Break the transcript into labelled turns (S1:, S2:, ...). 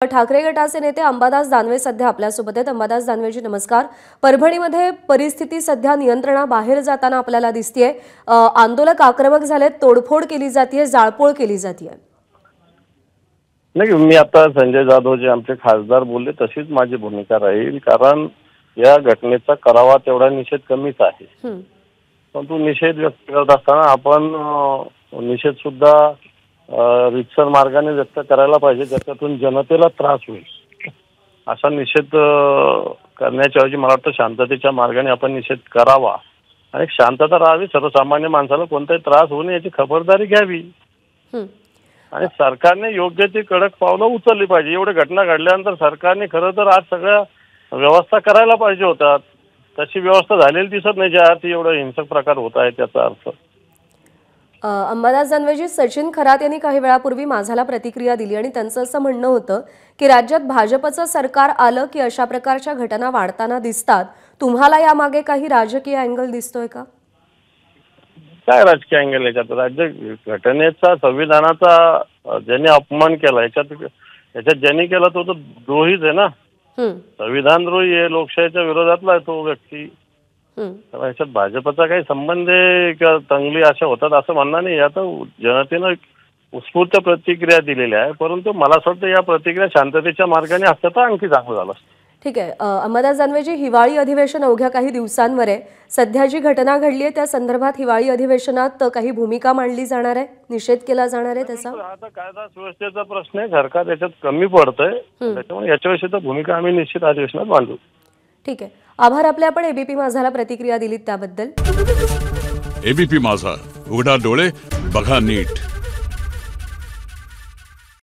S1: ठाकरे गटाचे नेते अंबादास दानवे सध्या आपल्यासोबत आहेत। अंबादास दानवेजी नमस्कार। परभणीमध्ये परिस्थिती सध्या नियंत्रणाबाहेर जाताना आपल्याला दिसतेय। आंदोलक आक्रमक झालेत, तोडफोड केली जाते, जाळपोळ केली जाते।
S2: नाही, मी आता संजय जाधव जे आमचे खासदार बोलले तशीच माझी भूमिका राहील, कारण या घटनेचा करावा तेवढा निषेध कमीच आहे। परंतु निषेध व्यक्त करत असताना आपण निषेध सुद्धा रितसर मार्गाने व्यक्त करायला पाहिजे, ज्याच्यातून जनतेला त्रास होईल असा निषेध करण्याच्या ऐवजी मला वाटतं शांततेच्या मार्गाने आपण निषेध करावा आणि शांतता राहावी। सर्वसामान्य माणसाला कोणताही त्रास होऊ नये याची खबरदारी घ्यावी आणि सरकारने योग्य ती कडक पावलं उचलली पाहिजे। एवढे घटना घडल्यानंतर सरकारने खरं तर आज सगळ्या व्यवस्था करायला पाहिजे होतात, तशी व्यवस्था झालेली दिसत नाही, ज्या अर्थी एवढा हिंसक प्रकार होत आहे त्याचा अर्थ।
S1: अंबादास दानवेजी, सचिन खरात यांनी काही वेळापूर्वी माझाला प्रतिक्रिया दिली आणि त्यांचं असं म्हणणं होतं की राज्यात भाजपचं सरकार आलं की अशा प्रकारच्या घटना वाढताना दिसतात। तुम्हाला यामागे काही राजकीय अँगल दिसतोय का?
S2: काय राजकीय अँगल याच्यात? राज्य घटनेचा, संविधानाचा ज्यांनी अपमान केला याच्यात ज्यांनी केला तो द्रोहीच आहे ना। संविधान द्रोही आहे, लोकशाहीच्या विरोधातला आहे तो व्यक्ती। याच्यात भाजपचा काही संबंध आहे किंवा चांगली आशा होतात असं म्हणणं नाही। आता जनतेनं उत्स्फूर्त प्रतिक्रिया दिलेल्या आहे, परंतु मला असं वाटतं या प्रतिक्रिया शांततेच्या मार्गाने असतं तर आणखी चांगलं झालं असतं।
S1: ठीक आहे। अंबादास दानवेजी, हिवाळी अधिवेशन अवघ्या काही दिवसांवर आहे। सध्या जी घटना घडली आहे त्या संदर्भात हिवाळी अधिवेशनात काही भूमिका मांडली जाणार आहे, निषेध केला जाणार आहे त्याचा?
S2: आता कायदा सुव्यवस्थेचा प्रश्न आहे, सरकार त्याच्यात कमी पडतंय, त्याच्यामुळे याच्याविषयी तर भूमिका आम्ही निश्चित अधिवेशनात मांडू।
S1: ठीक आहे, आभार आपले। आपण एबीपी माझाला प्रतिक्रिया दिलीत त्याबद्दल।
S3: एबीपी माझा, उघडा डोळे बघा नीट।